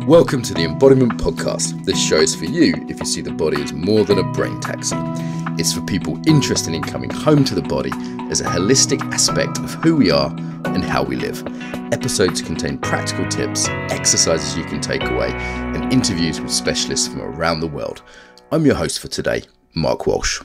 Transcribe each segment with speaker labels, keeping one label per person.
Speaker 1: Welcome to the Embodiment podcast. This show is for you if you see the body as more than a brain taxi. It's for people interested in coming home to the body as a holistic aspect of who we are and how we live. Episodes contain practical tips, exercises you can take away, and interviews with specialists from around the world. I'm your host for today, Mark Walsh.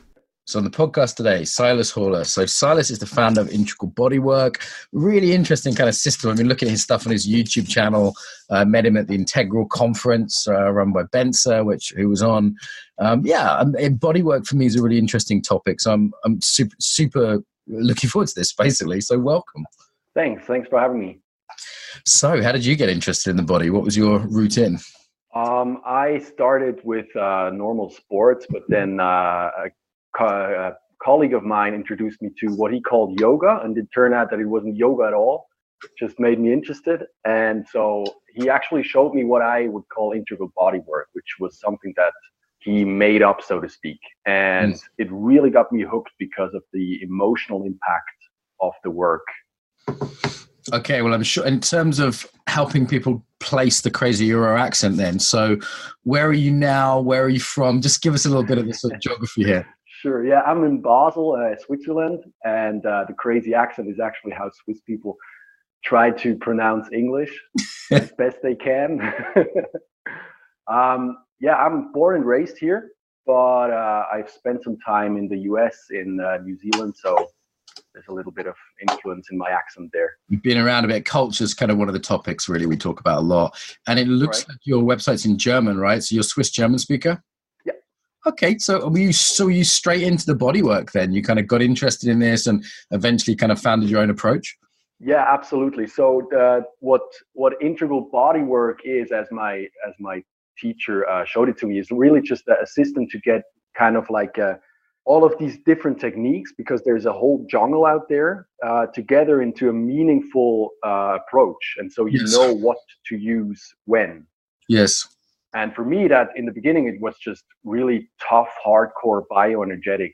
Speaker 1: So on the podcast today, Silas Hörler. So Silas is the founder of Integral Bodywork. Really interesting kind of system. I've been looking at his stuff on his YouTube channel. Met him at the Integral conference run by Benza, who was on. Bodywork for me is a really interesting topic. So I'm super looking forward to this, basically. So welcome.
Speaker 2: Thanks for having me.
Speaker 1: So how did you get interested in the body? What was your routine?
Speaker 2: I started with normal sports, but then a colleague of mine introduced me to what he called yoga, and it turned out that it wasn't yoga at all. It just made me interested. And so he actually showed me what I would call integral bodywork, which was something that he made up, so to speak. And it really got me hooked because of the emotional impact of the work.
Speaker 1: Okay, well, I'm sure in terms of helping people place the crazy Euro accent then. So where are you now? Where are you from? Just give us a little bit of the sort of geography here.
Speaker 2: Sure. Yeah, I'm in Basel, Switzerland, and the crazy accent is actually how Swiss people try to pronounce English as best they can. I'm born and raised here, but I've spent some time in the US, in New Zealand, so there's a little bit of influence in my accent there.
Speaker 1: You've been around a bit. Culture is kind of one of the topics really we talk about a lot. And it looks like your website's in German, right? So you're a Swiss German speaker?
Speaker 2: Yeah.
Speaker 1: Okay, so were you straight into the bodywork then? You kind of got interested in this and eventually kind of founded your own approach?
Speaker 2: Yeah, absolutely. So what integral bodywork is, as my teacher showed it to me, is really just a system to get kind of like all of these different techniques, because there's a whole jungle out there, together into a meaningful approach. And so you know what to use when. Yes. And for me, that in the beginning, it was just really tough, hardcore bioenergetics,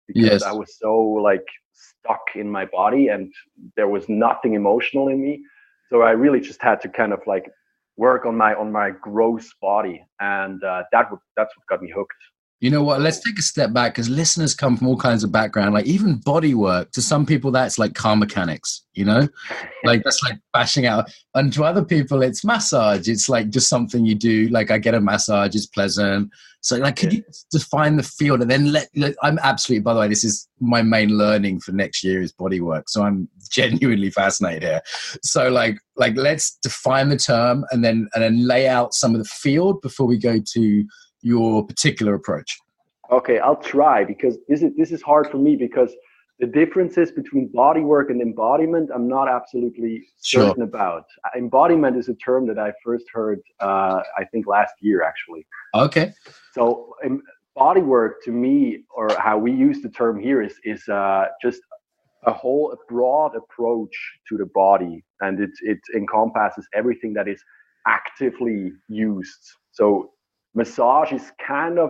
Speaker 2: because I was so like stuck in my body and there was nothing emotional in me. So I really just had to kind of like work on my gross body. And that's what got me hooked.
Speaker 1: You know what? Let's take a step back, because listeners come from all kinds of background. Like even body work, to some people, that's like car mechanics, you know, like that's like bashing out. And to other people, it's massage. It's like just something you do. Like I get a massage, it's pleasant. So like, could you define the field and then I'm absolutely, by the way, this is my main learning for next year is body work. So I'm genuinely fascinated here. So like let's define the term and then lay out some of the field before we go to your particular approach.
Speaker 2: Okay, I'll try, because this is hard for me, because the differences between bodywork and embodiment I'm not absolutely certain about. Embodiment is a term that I first heard I think last year actually.
Speaker 1: Okay. So
Speaker 2: bodywork to me, or how we use the term here, is just a broad approach to the body, and it encompasses everything that is actively used. So massage is kind of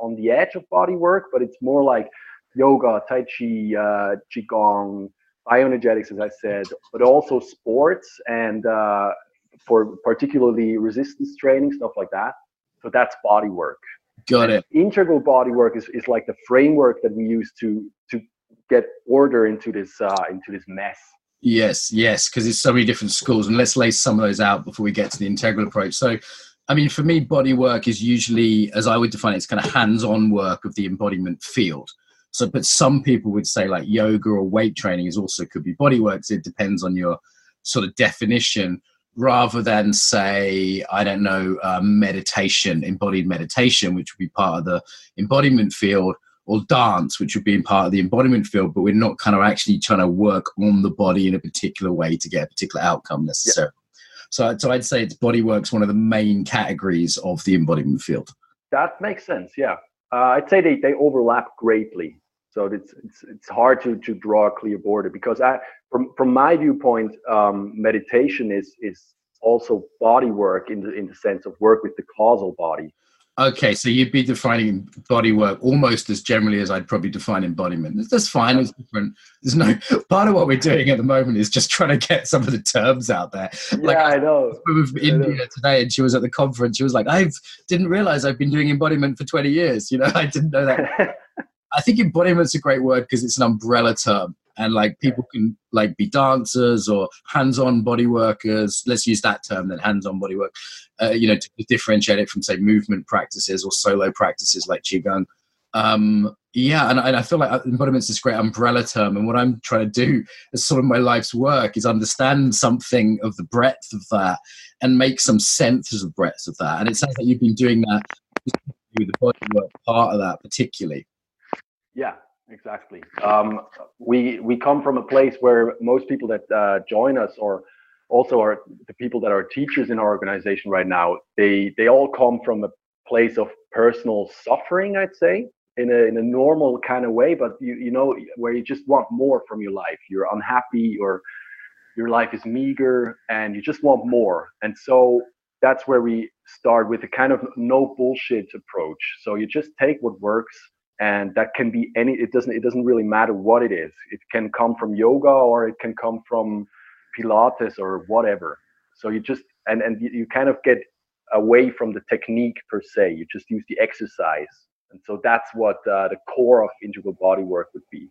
Speaker 2: on the edge of body work, but it's more like yoga, tai chi, qigong, bioenergetics, as I said, but also sports and for particularly resistance training, stuff like that. So that's body work.
Speaker 1: Got it.
Speaker 2: Integral body work is like the framework that we use to get order into this mess.
Speaker 1: Yes, because there's so many different schools, and let's lay some of those out before we get to the integral approach. So I mean, for me, body work is usually, as I would define it, it's kind of hands-on work of the embodiment field. So, but some people would say like yoga or weight training could be body work. So it depends on your sort of definition, rather than say, I don't know, meditation, embodied meditation, which would be part of the embodiment field, or dance, which would be part of the embodiment field, but we're not kind of actually trying to work on the body in a particular way to get a particular outcome necessarily. Yeah. So I'd say bodywork's one of the main categories of the embodiment field.
Speaker 2: That makes sense. Yeah, I'd say they overlap greatly. So it's hard to draw a clear border, because from my viewpoint, meditation is also body work in the sense of work with the causal body.
Speaker 1: Okay, so you'd be defining body work almost as generally as I'd probably define embodiment. That's fine. It's different. There's no part of what we're doing at the moment is just trying to get some of the terms out there.
Speaker 2: Yeah, I know.
Speaker 1: With India today, and she was at the conference. She was like, "I didn't realize I've been doing embodiment for 20 years. You know, I didn't know that." I think embodiment's a great word because it's an umbrella term, and like people can like be dancers or hands-on body workers. Let's use that term then, hands-on body work. You know, to differentiate it from say movement practices or solo practices like qigong. Yeah, and I feel like embodiment's this great umbrella term, and what I'm trying to do as sort of my life's work is understand something of the breadth of that and make some sense of the breadth of that. And it sounds like you've been doing that with the body work part of that particularly.
Speaker 2: Yeah, exactly. We come from a place where most people that join us, or also are the people that are teachers in our organization right now, they all come from a place of personal suffering, I'd say, in a normal kind of way, but you know, where you just want more from your life. You're unhappy, or your life is meager, and you just want more. And so that's where we start with a kind of no bullshit approach. So you just take what works. And that can be it doesn't really matter what it is. It can come from yoga, or it can come from Pilates or whatever. So you just, and you kind of get away from the technique per se. You just use the exercise. And so that's what the core of integral body work would be.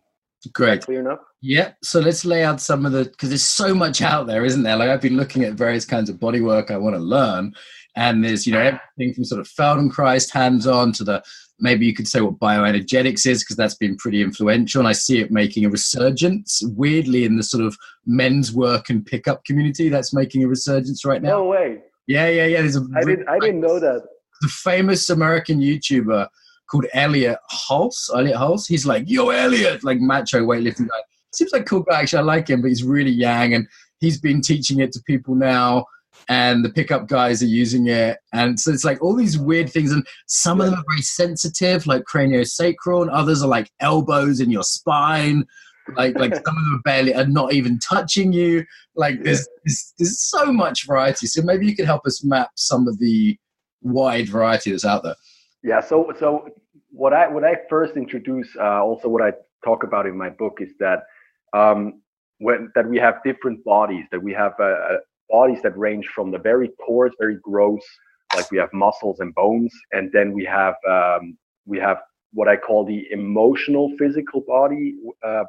Speaker 1: Great.
Speaker 2: Clear enough?
Speaker 1: Yeah. So let's lay out some of because there's so much out there, isn't there? Like I've been looking at various kinds of body work I want to learn. And there's, you know, everything from sort of Feldenkrais hands-on to the, maybe you could say what bioenergetics is, because that's been pretty influential. And I see it making a resurgence, weirdly, in the sort of men's work and pickup community. That's making a resurgence right now.
Speaker 2: No way.
Speaker 1: Yeah.
Speaker 2: I didn't know that.
Speaker 1: The famous American YouTuber called Elliot Hulse. He's like, yo, Elliot, like macho weightlifting guy. Seems like a cool guy. Actually, I like him, but he's really young. And he's been teaching it to people now. And the pickup guys are using it. And so it's like all these weird things. And some of them are very sensitive, like craniosacral, and others are like elbows in your spine. Like some of them are not even touching you. Like there's so much variety. So maybe you could help us map some of the wide variety that's out there.
Speaker 2: Yeah. So what I first introduce, also what I talk about in my book, is that that we have different bodies, that we have bodies that range from the very coarse, very gross, like we have muscles and bones, and then we have what I call the emotional physical body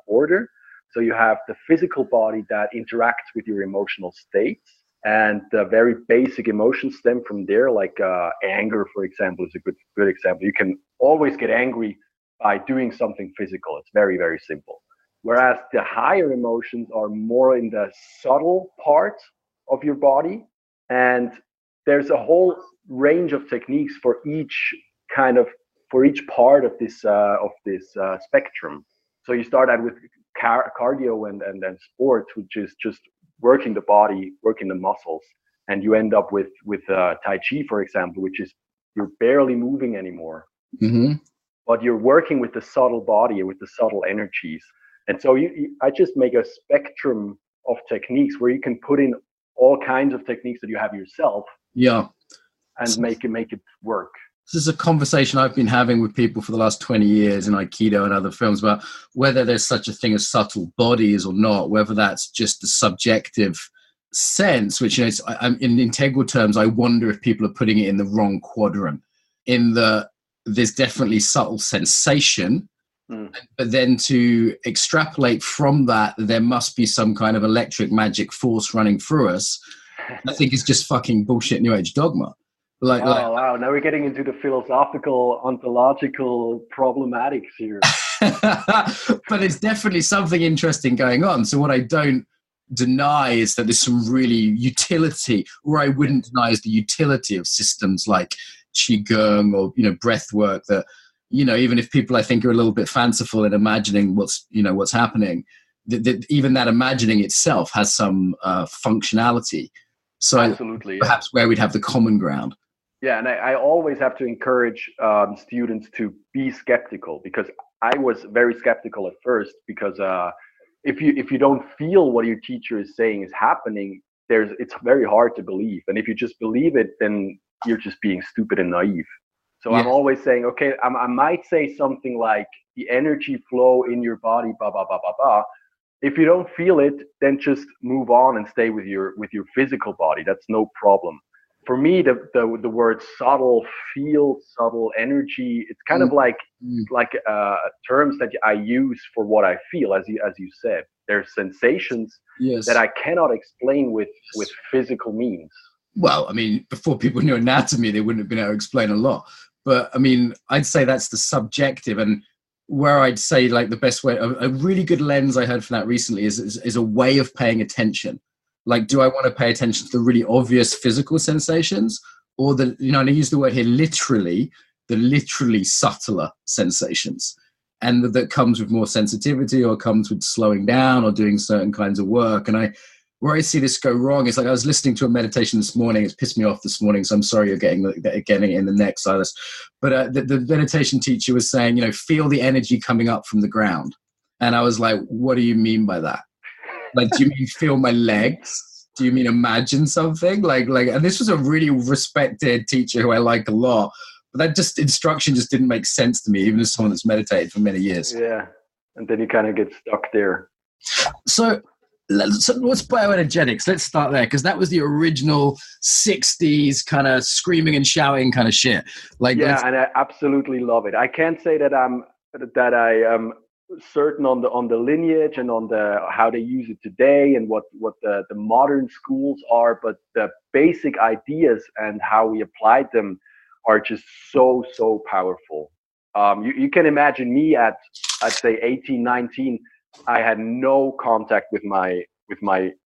Speaker 2: border. So you have the physical body that interacts with your emotional states, and the very basic emotions stem from there, like anger, for example, is a good example. You can always get angry by doing something physical. It's very, very simple. Whereas the higher emotions are more in the subtle part of your body, and there's a whole range of techniques for each part of this spectrum. So you start out with cardio and sports, which is just working the body, working the muscles, and you end up with Tai Chi, for example, which is you're barely moving anymore, but you're working with the subtle body, with the subtle energies. And so I just make a spectrum of techniques where you can put in all kinds of techniques that you have yourself.
Speaker 1: Yeah.
Speaker 2: And make it work.
Speaker 1: This is a conversation I've been having with people for the last 20 years in Aikido and other films about whether there's such a thing as subtle bodies or not, whether that's just a subjective sense, which, you know, in integral terms, I wonder if people are putting it in the wrong quadrant. There's definitely subtle sensation, but then to extrapolate from that, there must be some kind of electric magic force running through us. I think it's just fucking bullshit New Age dogma.
Speaker 2: Wow. Now we're getting into the philosophical, ontological problematics here.
Speaker 1: But there's definitely something interesting going on. So what I don't deny is that there's some really utility, or I wouldn't deny is the utility of systems like Qigong or, you know, breath work that, you know, even if people I think are a little bit fanciful in imagining what's happening, that even that imagining itself has some functionality. So
Speaker 2: absolutely,
Speaker 1: perhaps where we'd have the common ground.
Speaker 2: Yeah, and I always have to encourage students to be skeptical, because I was very skeptical at first, because if you don't feel what your teacher is saying is happening, it's very hard to believe. And if you just believe it, then you're just being stupid and naive. So I'm always saying, okay, I might say something like the energy flow in your body, blah, blah, blah, blah, blah. If you don't feel it, then just move on and stay with your physical body. That's no problem. For me, the word subtle, feel, subtle energy, it's kind of like terms that I use for what I feel, as you said. There's sensations that I cannot explain with physical means.
Speaker 1: Well, I mean, before people knew anatomy, they wouldn't have been able to explain a lot. But I mean, I'd say that's the subjective, and where I'd say like the best way, a really good lens I heard from that recently is a way of paying attention. Like, do I want to pay attention to the really obvious physical sensations, or the, you know, and I use the word here literally, the literally subtler sensations, and that comes with more sensitivity, or comes with slowing down or doing certain kinds of work. And where I see this go wrong is, like, I was listening to a meditation this morning. It's pissed me off this morning, so I'm sorry you're getting it in the neck, Silas. But the meditation teacher was saying, you know, feel the energy coming up from the ground. And I was like, what do you mean by that? Like, do you mean feel my legs? Do you mean imagine something? Like, and this was a really respected teacher who I like a lot. But that instruction just didn't make sense to me, even as someone that's meditated for many years.
Speaker 2: Yeah. And then you kind of get stuck there.
Speaker 1: So what's bioenergetics? Let's start there, because that was the original 60s kind of screaming and shouting kind of shit. Like,
Speaker 2: yeah, and I absolutely love it. I can't say that I am certain on the lineage and on the how they use it today and what the modern schools are, but the basic ideas and how we applied them are just so powerful. You can imagine me at, I'd say 18, 19. I had no contact with my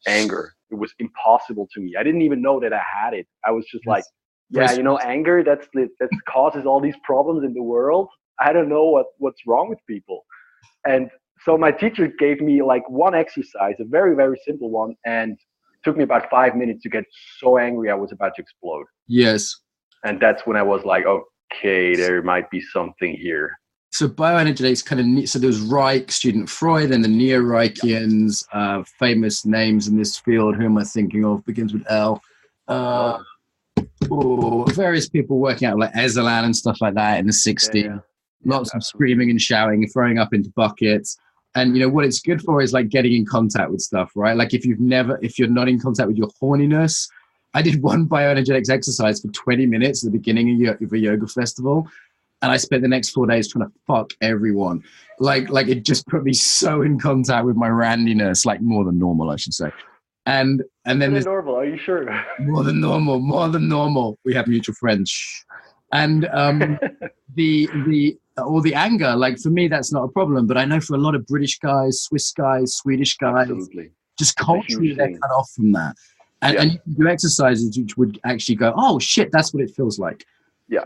Speaker 2: anger. It was impossible to me. I didn't even know that I had it. I was just like, yeah, you know, anger, that causes all these problems in the world. I don't know what's wrong with people. And so my teacher gave me like one exercise, a very, very simple one, and it took me about 5 minutes to get so angry I was about to explode.
Speaker 1: Yes.
Speaker 2: And that's when I was like, okay, there might be something here.
Speaker 1: So bioenergetics kind of, so there was Reich, student Freud, and the Neo-Reichians, famous names in this field. Who am I thinking of? Begins with L. Various people working out, like Ezelan and stuff like that in the 60s. Yeah. Lots of screaming and shouting, throwing up into buckets. And, you know, what it's good for is like getting in contact with stuff, right? Like if you're not in contact with your horniness. I did one bioenergetics exercise for 20 minutes at the beginning of a yoga festival. And I spent the next 4 days trying to fuck everyone. Like it just put me so in contact with my randiness, like more than normal, I should say. And then
Speaker 2: more than normal, are you sure?
Speaker 1: More than normal. We have mutual friends. And the anger, like for me, that's not a problem. But I know for a lot of British guys, Swiss guys, Swedish guys,
Speaker 2: absolutely,
Speaker 1: just culturally they're cut off from that. And you can do exercises which would actually go, oh shit, that's what it feels like.
Speaker 2: Yeah.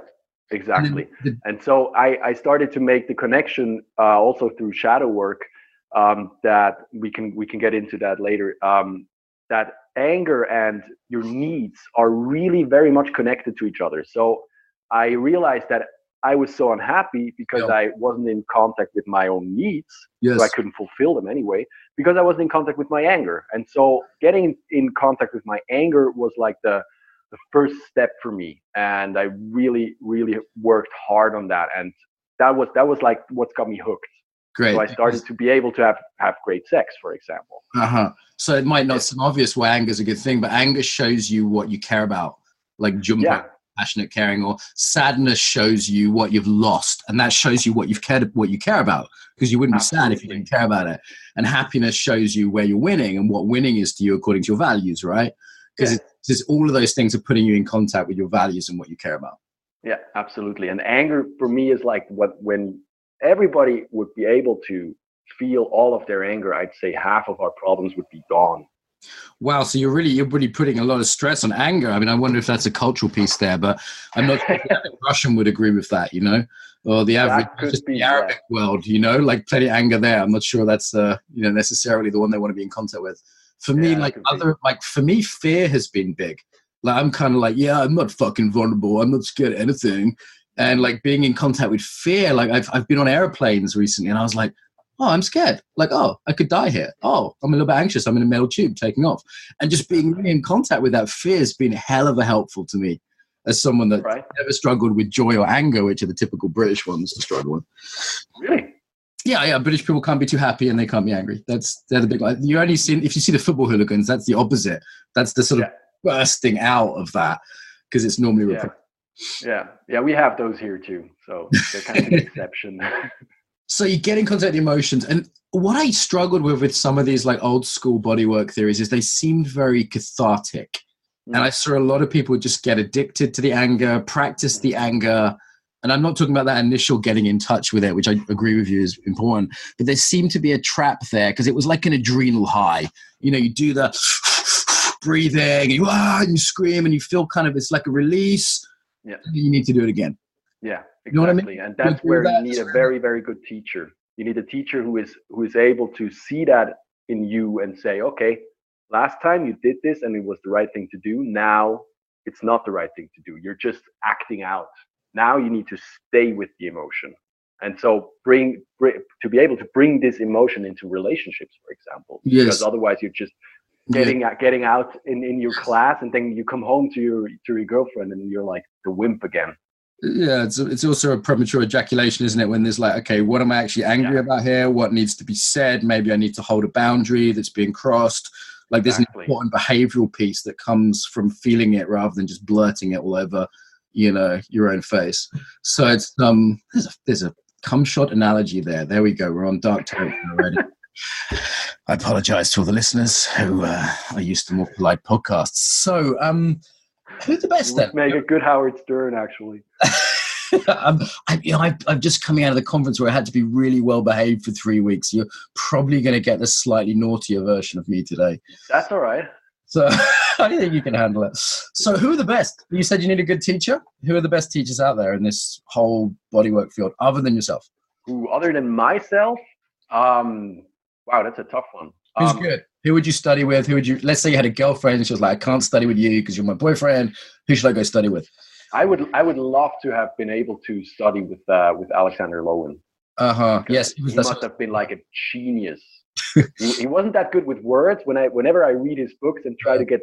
Speaker 2: Exactly. And so I started to make the connection also through shadow work, that we can get into that later, that anger and your needs are really very much connected to each other. So I realized that I was so unhappy because I wasn't in contact with my own needs. Yes. So I couldn't fulfill them anyway because I wasn't in contact with my anger. And so getting in contact with my anger was like the first step for me, and I really worked hard on that, and that was like what got me hooked. Great. So I started to be able to have great sex, for example.
Speaker 1: So it might not seem obvious why anger is a good thing, but anger shows you what you care about, like passionate caring, or sadness shows you what you've lost, and that shows you what you care about, because you wouldn't be sad if you didn't care about it. And happiness shows you where you're winning and what winning is to you according to your values, right? Because it's all of those things are putting you in contact with your values and what you care about.
Speaker 2: Yeah, absolutely. And anger for me is like when everybody would be able to feel all of their anger, I'd say half of our problems would be gone.
Speaker 1: Wow, so you're really putting a lot of stress on anger. I mean, I wonder if that's a cultural piece there, but I'm not sure if the average Russian would agree with that, you know, or the average, just the Arabic world, you know, like plenty of anger there. I'm not sure that's necessarily the one they want to be in contact with. For me, for me, fear has been big. Like, I'm kind of like, I'm not fucking vulnerable. I'm not scared of anything. And like being in contact with fear, like I've been on airplanes recently and I was like, oh, I'm scared. Like, oh, I could die here. Oh, I'm a little bit anxious. I'm in a metal tube taking off. And just being really in contact with that fear has been hell of a helpful to me. as someone that
Speaker 2: Right.
Speaker 1: never struggled with joy or anger, which are the typical British ones to struggle with.
Speaker 2: Really?
Speaker 1: Yeah. British people can't be too happy and they can't be angry. They're the big one. You only see, if you see the football hooligans, that's the opposite. That's the sort of bursting out of that, because it's normally repressed.
Speaker 2: Yeah, we have those here too. So they're kind of the exception.
Speaker 1: So you get in contact with the emotions. And what I struggled with some of these like old school bodywork theories is they seemed very cathartic. And I saw a lot of people just get addicted to the anger, practice the anger. And I'm not talking about that initial getting in touch with it, which I agree with you is important. But there seemed to be a trap there because it was like an adrenal high. You know, you do the breathing and you scream and you feel kind of, it's like a release. Yeah. You need to do it again.
Speaker 2: Yeah, exactly.
Speaker 1: You know what I mean?
Speaker 2: And that's where you need a very, very good teacher. You need a teacher who is able to see that in you and say, okay, last time you did this and it was the right thing to do. Now it's not the right thing to do. You're just acting out. Now you need to stay with the emotion. And so to be able to bring this emotion into relationships, for example, because otherwise you're just getting out in your class, and then you come home to your girlfriend and you're like the wimp again.
Speaker 1: Yeah, it's also a premature ejaculation, isn't it? When there's like, okay, what am I actually angry about here? What needs to be said? Maybe I need to hold a boundary that's being crossed. Like there's an important behavioral piece that comes from feeling it rather than just blurting it all over, you know, your own face. So it's there's a cum shot analogy there. There we go. We're on dark territory already. I apologize to all the listeners who are used to more polite podcasts. So, who's the best then?
Speaker 2: Make a good Howard Stern, actually.
Speaker 1: I'm just coming out of the conference where I had to be really well behaved for 3 weeks. You're probably going to get the slightly naughtier version of me today.
Speaker 2: That's all right.
Speaker 1: So I think you can handle it. So who are the best? You said you need a good teacher. Who are the best teachers out there in this whole bodywork field, other than yourself?
Speaker 2: Other than myself? Wow, that's a tough one.
Speaker 1: Who's good? Who would you study with? Let's say you had a girlfriend and she was like, I can't study with you because you're my boyfriend. Who should I go study with?
Speaker 2: I would love to have been able to study with Alexander Lowen.
Speaker 1: Yes.
Speaker 2: He must have been like a genius. he wasn't that good with words. Whenever I read his books and try to get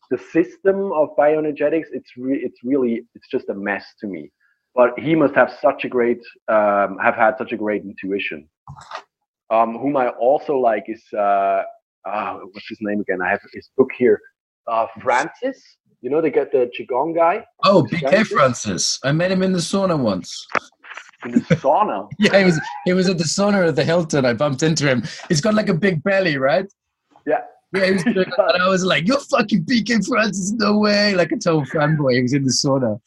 Speaker 2: the system of bioenergetics, it's just a mess to me. But he must have had such a great intuition. Whom I also like is what's his name again? I have his book here. Francis, you know, they get the Qigong guy.
Speaker 1: Oh, BK Francis. I met him in the sauna once.
Speaker 2: In the sauna?
Speaker 1: Yeah, he was at the sauna at the Hilton. I bumped into him. He's got like a big belly, right?
Speaker 2: Yeah.
Speaker 1: Yeah, he was doing that, and I was like, "You're fucking BK Francis, no way!" Like a total fanboy. He was in the sauna.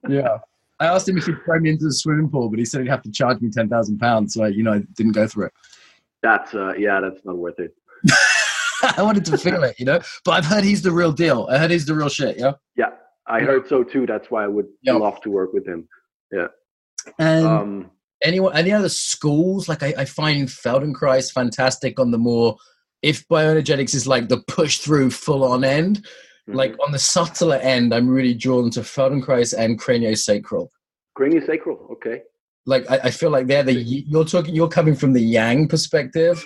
Speaker 1: Yeah. I asked him if he'd throw me into the swimming pool, but he said he'd have to charge me £10,000. So I didn't go through it.
Speaker 2: That's not worth it.
Speaker 1: I wanted to feel it, but I've heard he's the real deal. I heard he's the real shit. Yeah.
Speaker 2: Yeah, I heard so too. That's why I would love to work with him. Yeah.
Speaker 1: And any other schools? Like I find Feldenkrais fantastic on the more, if bioenergetics is like the push through full on end, like on the subtler end, I'm really drawn to Feldenkrais and craniosacral.
Speaker 2: Craniosacral, okay.
Speaker 1: Like I feel like you're coming from the yang perspective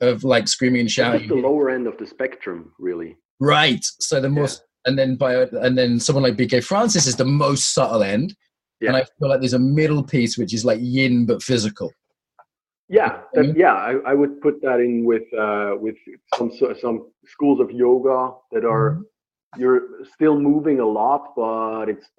Speaker 1: of like screaming and shouting.
Speaker 2: It's the lower end of the spectrum, really.
Speaker 1: Right. So the most, and then someone like BK Francis is the most subtle end. Yeah. And I feel like there's a middle piece which is like yin but physical.
Speaker 2: Yeah, I would put that in with some schools of yoga that are you're still moving a lot, but it's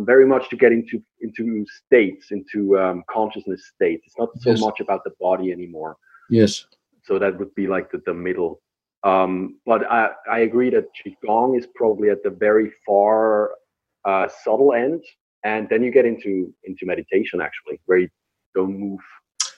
Speaker 2: very much to get into states, into consciousness states. It's not so much about the body anymore.
Speaker 1: Yes.
Speaker 2: So that would be like the middle. But I agree that Qigong is probably at the very far subtle end, and then you get into meditation actually, where you don't move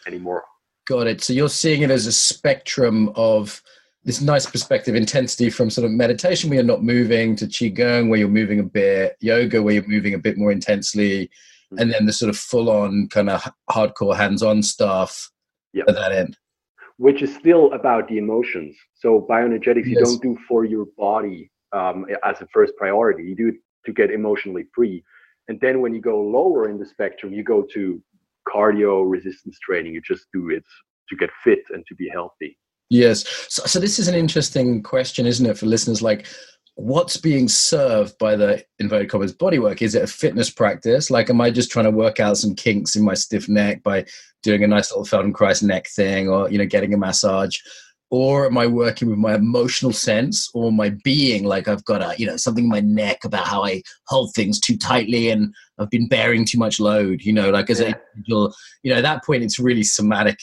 Speaker 2: anymore. Got
Speaker 1: it. So you're seeing it as a spectrum of this nice perspective, intensity from sort of meditation where you're not moving, to Qigong where you're moving a bit, yoga where you're moving a bit more intensely, and then the sort of full-on kind of hardcore hands-on stuff at that end.
Speaker 2: Which is still about the emotions. So bioenergetics, you don't do for your body as a first priority. You do it to get emotionally free. And then when you go lower in the spectrum, you go to cardio resistance training. You just do it to get fit and to be healthy.
Speaker 1: Yes. So this is an interesting question, isn't it, for listeners? Like, what's being served by the inverted commas bodywork? Is it a fitness practice? Like, am I just trying to work out some kinks in my stiff neck by doing a nice little Feldenkrais neck thing, or, getting a massage? Or am I working with my emotional sense or my being? Like, I've got something in my neck about how I hold things too tightly and I've been bearing too much load, like as an individual, at that point, it's really somatic.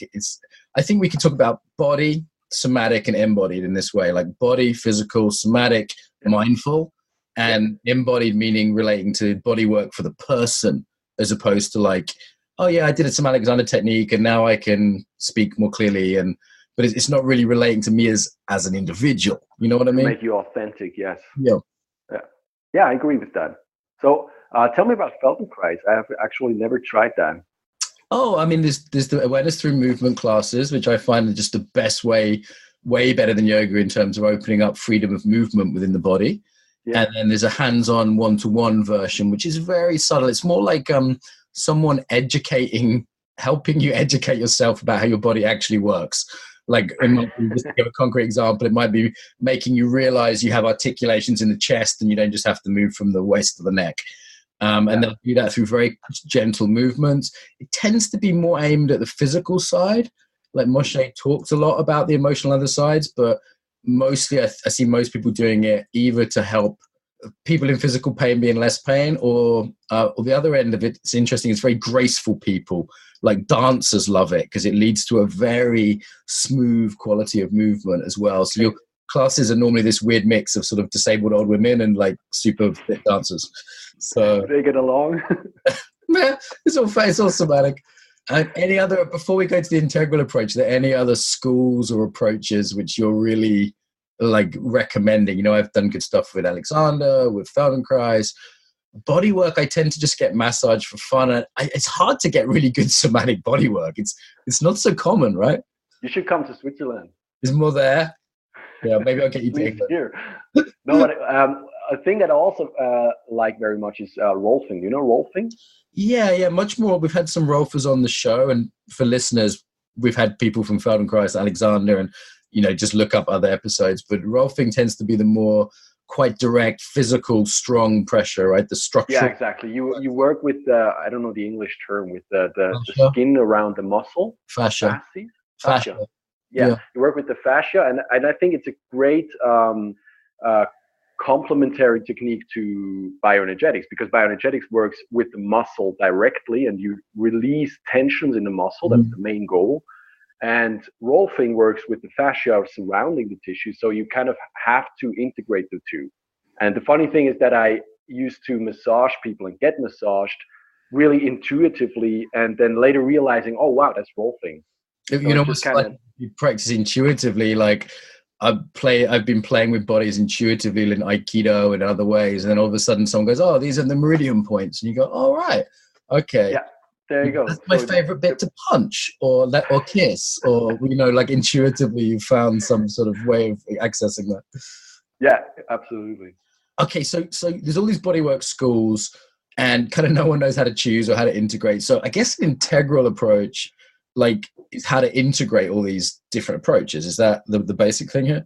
Speaker 1: I think we can talk about body, somatic, and embodied in this way, like body, physical, somatic, mindful, and embodied meaning relating to body work for the person, as opposed to like, oh yeah, I did a Sam Alexander technique and now I can speak more clearly, but it's not really relating to me as an individual. You know what I mean?
Speaker 2: Make you authentic, yes.
Speaker 1: Yeah.
Speaker 2: Yeah, I agree with that. So tell me about Feldenkrais. I have actually never tried that.
Speaker 1: Oh, I mean, there's the awareness through movement classes, which I find are just the best way better than yoga in terms of opening up freedom of movement within the body. Yeah. And then there's a hands-on one-to-one version, which is very subtle. It's more like someone helping you educate yourself about how your body actually works. Like, just to give a concrete example, it might be making you realize you have articulations in the chest and you don't just have to move from the waist to the neck. And they'll do that through very gentle movements. It tends to be more aimed at the physical side. Like Moshe talks a lot about the emotional other sides, but mostly I see most people doing it either to help people in physical pain be in less pain, or the other end of it, it's interesting, it's very graceful people. Like dancers love it because it leads to a very smooth quality of movement as well. So your classes are normally this weird mix of sort of disabled old women and like super fit dancers. So
Speaker 2: they get along.
Speaker 1: Yeah, it's all somatic. Any other, before we go to the integral approach, are there any other schools or approaches which you're really like recommending? I've done good stuff with Alexander, with Feldenkrais. Bodywork, I tend to just get massage for fun. It's hard to get really good somatic bodywork. It's not so common, right?
Speaker 2: You should come to Switzerland.
Speaker 1: There's more there. Yeah, maybe I'll get you to England.
Speaker 2: Here. No, but a thing that I also like very much is rolfing. You know rolfing?
Speaker 1: Yeah, much more. We've had some rolfers on the show, and for listeners, we've had people from Feldenkrais, Alexander, and just look up other episodes. But rolfing tends to be the more quite direct, physical, strong pressure, right? The structure.
Speaker 2: Yeah, exactly. You work with I don't know the English term, with the skin around the muscle.
Speaker 1: Fascia.
Speaker 2: Fascia. Yeah, you work with the fascia, and I think it's a great complementary technique to bioenergetics, because bioenergetics works with the muscle directly, and you release tensions in the muscle. That's the main goal. And rolfing works with the fascia surrounding the tissue, so you kind of have to integrate the two. And the funny thing is that I used to massage people and get massaged really intuitively, and then later realizing, oh wow, that's rolfing.
Speaker 1: So it's like you practice intuitively. Like I've been playing with bodies intuitively in Aikido and other ways, and then all of a sudden someone goes, "Oh, these are the meridian points," and you go, "Oh, right, okay."
Speaker 2: Yeah, there you go.
Speaker 1: That's my favorite bit to punch or kiss, or like intuitively you found some sort of way of accessing that.
Speaker 2: Yeah, absolutely.
Speaker 1: Okay, so there's all these bodywork schools, and kind of no one knows how to choose or how to integrate. So I guess an integral approach, like, is how to integrate all these different approaches. Is that the basic thing here?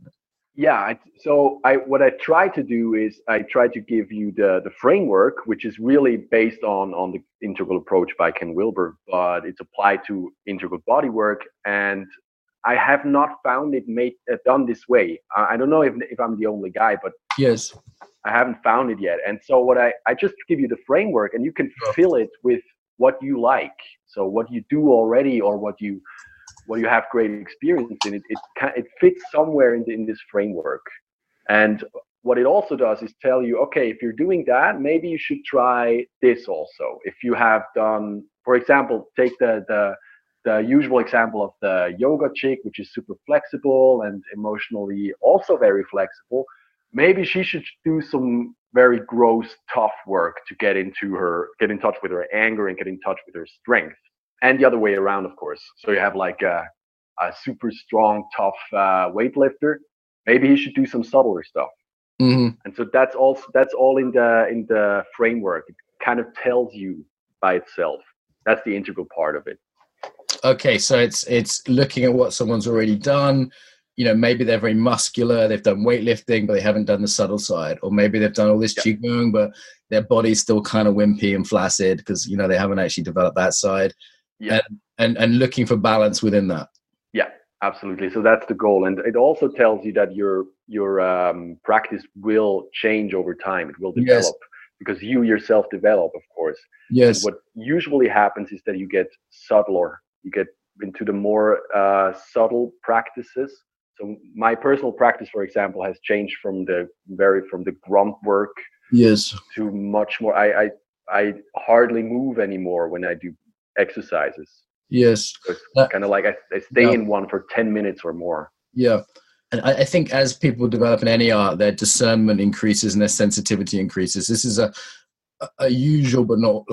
Speaker 2: Yeah. What I try to do is I try to give you the framework, which is really based on the integral approach by Ken Wilber, but it's applied to integral bodywork. And I have not found it done this way. I don't know if I'm the only guy, but
Speaker 1: yes,
Speaker 2: I haven't found it yet. And so what I just give you the framework, and you can fill it with what you like. So what you do already, or what you have great experience in, it fits somewhere in this framework. And what it also does is tell you, okay, if you're doing that, maybe you should try this also. If you have done, for example, take the usual example of the yoga chick, which is super flexible and emotionally also very flexible. Maybe she should do some very gross, tough work to get in touch with her anger and get in touch with her strength. And the other way around, of course. So you have like a super strong, tough weightlifter. Maybe he should do some subtler stuff.
Speaker 1: Mm-hmm.
Speaker 2: And so that's all in the framework. It kind of tells you by itself. That's the integral part of it.
Speaker 1: Okay, so it's looking at what someone's already done, maybe they're very muscular, they've done weightlifting, but they haven't done the subtle side. Or maybe they've done all this qigong, but their body's still kind of wimpy and flaccid because, they haven't actually developed that side.
Speaker 2: Yeah.
Speaker 1: And looking for balance within that.
Speaker 2: Yeah, absolutely. So that's the goal. And it also tells you that your practice will change over time. It will develop because you yourself develop, of course.
Speaker 1: Yes.
Speaker 2: And what usually happens is that you get subtler. You get into the more subtle practices. So my personal practice, for example, has changed from the grunt work to much more. I hardly move anymore when I do exercises.
Speaker 1: Yes.
Speaker 2: So it's kind of like I stay in one for 10 minutes or more.
Speaker 1: Yeah. And I think as people develop in any art, their discernment increases and their sensitivity increases. This is a usual, but not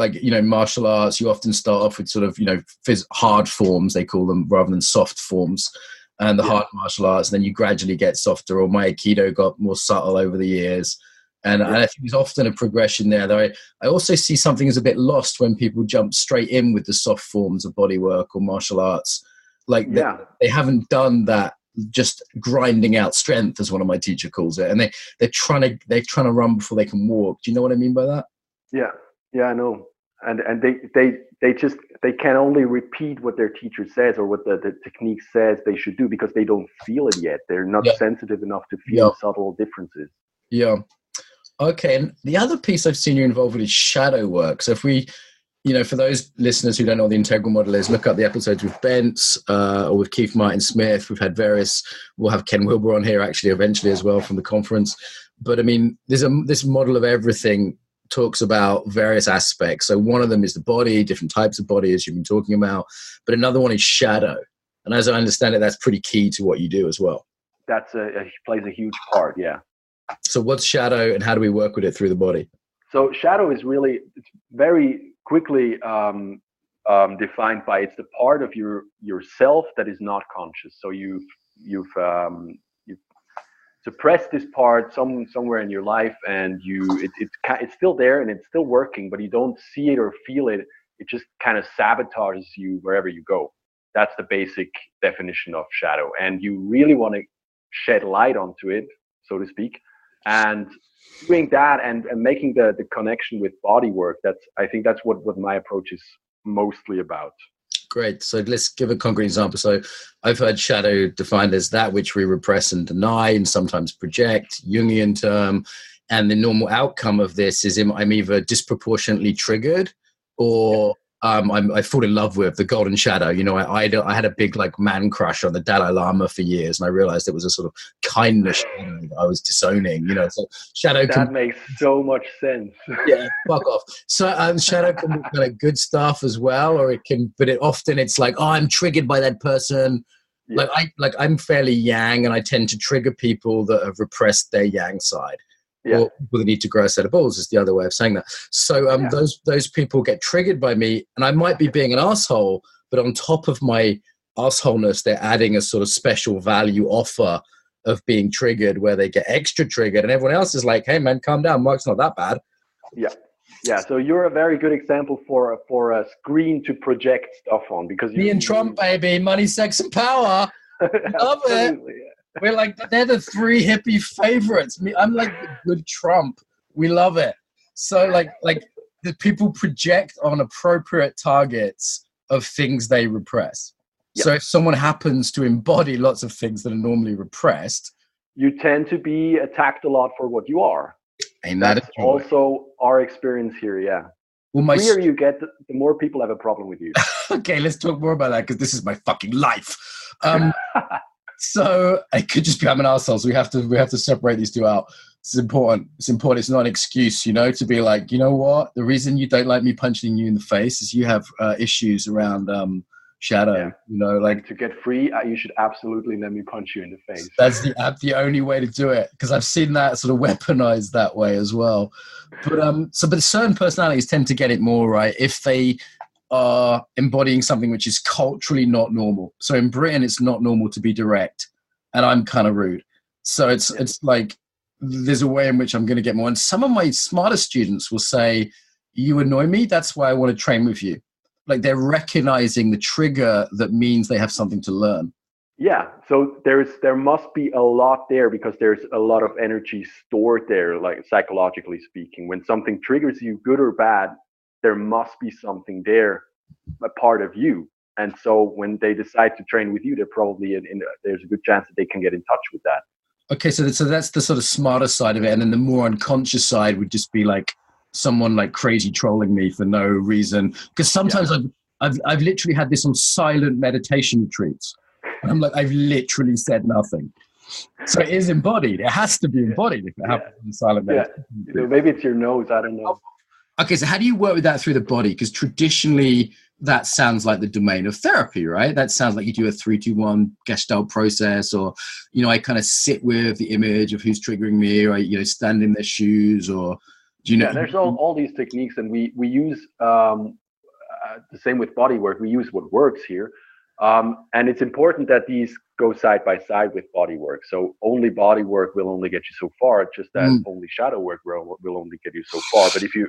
Speaker 1: martial arts. You often start off with sort of, hard forms, they call them, rather than soft forms. And the hard martial arts, and then you gradually get softer. Or my Aikido got more subtle over the years. And I think there's often a progression there. Though I also see something as a bit lost when people jump straight in with the soft forms of bodywork or martial arts. They haven't done that, just grinding out strength, as one of my teacher calls it. And they're trying to run before they can walk. Do you know what I mean by that?
Speaker 2: Yeah, I know. And they can only repeat what their teacher says or what the technique says they should do because they don't feel it yet. They're not sensitive enough to feel subtle differences. Yeah.
Speaker 1: Okay. And the other piece I've seen you involved with is shadow work. So if we, for those listeners who don't know what the integral model is, look up the episodes with Bence or with Keith Martin Smith. We've had we'll have Ken Wilber on here actually eventually as well from the conference. But I mean, there's this model of everything talks about various aspects. So one of them is the body, different types of body, as you've been talking about. But another one is shadow. And as I understand it, that's pretty key to what you do as well.
Speaker 2: That's plays a huge part, yeah.
Speaker 1: So what's shadow and how do we work with it through the body?
Speaker 2: So shadow is it's very quickly defined by it's the part of yourself that is not conscious. So you've suppressed this part somewhere in your life, and it's still there and it's still working, but you don't see it or feel it. It just kind of sabotages you wherever you go. That's the basic definition of shadow, and you really want to shed light onto it, so to speak. And doing that and making the connection with body work, I think that's what my approach is mostly about.
Speaker 1: Great. So let's give a concrete example. So I've heard shadow defined as that which we repress and deny and sometimes project, Jungian term. And the normal outcome of this is I'm either disproportionately triggered or I fall in love with the golden shadow. I had a big man crush on the Dalai Lama for years, and I realized it was a sort of kindness shadow that I was disowning. So shadow
Speaker 2: makes so much sense.
Speaker 1: Yeah, fuck off. So shadow can be kind of good stuff as well, or it's like, oh, I'm triggered by that person. Yeah. I'm fairly yang, and I tend to trigger people that have repressed their yang side. Yeah. Or people that need to grow a set of balls is the other way of saying that. So those people get triggered by me, and I might be being an asshole, but on top of my assholeness, they're adding a sort of special value offer of being triggered where they get extra triggered, and everyone else is like, hey man, calm down, Mark's not that bad.
Speaker 2: Yeah. So you're a very good example for a screen to project stuff on, because
Speaker 1: me and Trump, baby, money, sex, and power. Love it. We're like, they're the three hippie favorites. I'm like the good Trump. We love it. So like the people project on appropriate targets of things they repress. Yep. So if someone happens to embody lots of things that are normally repressed,
Speaker 2: you tend to be attacked a lot for what you are.
Speaker 1: And
Speaker 2: that's also our experience here. Yeah. Well, the freer you get, the more people have a problem with you.
Speaker 1: Okay, let's talk more about that, because this is my fucking life. So it could just be I'm an arsehole. So we have to separate these two out. It's important. It's not an excuse, to be like, you know what? The reason you don't like me punching you in the face is you have issues around shadow.
Speaker 2: Yeah. To get free, you should absolutely let me punch you in the face.
Speaker 1: That's the only way to do it, because I've seen that sort of weaponized that way as well. But but certain personalities tend to get it more right if they are embodying something which is culturally not normal. So in Britain, it's not normal to be direct, and I'm kind of rude. So it's like there's a way in which I'm going to get more. And some of my smarter students will say, "You annoy me. That's why I want to train with you." Like they're recognizing the trigger that means they have something to learn.
Speaker 2: Yeah, so there must be a lot there because there's a lot of energy stored there, like psychologically speaking. When something triggers you, good or bad, there must be something there, a part of you. And so when they decide to train with you, they're probably there's a good chance that they can get in touch with that.
Speaker 1: Okay, so that's the sort of smarter side of it, and then the more unconscious side would just be like someone like crazy trolling me for no reason. Because sometimes I've literally had this on silent meditation retreats, and I'm like, I've literally said nothing. So it is embodied. It has to be embodied if it happens in silent meditation.
Speaker 2: So maybe it's your nose. I don't know.
Speaker 1: Okay, so how do you work with that through the body? Because traditionally, that sounds like the domain of therapy, right? That sounds like you do a 3-2-1 Gestalt process, or, I kind of sit with the image of who's triggering me, or, stand in their shoes, or do you know?
Speaker 2: Yeah, there's all these techniques, and we use the same with body work. We use what works here. And it's important that these go side by side with body work. So only body work will only get you so far, just as only shadow work will only get you so far. But if you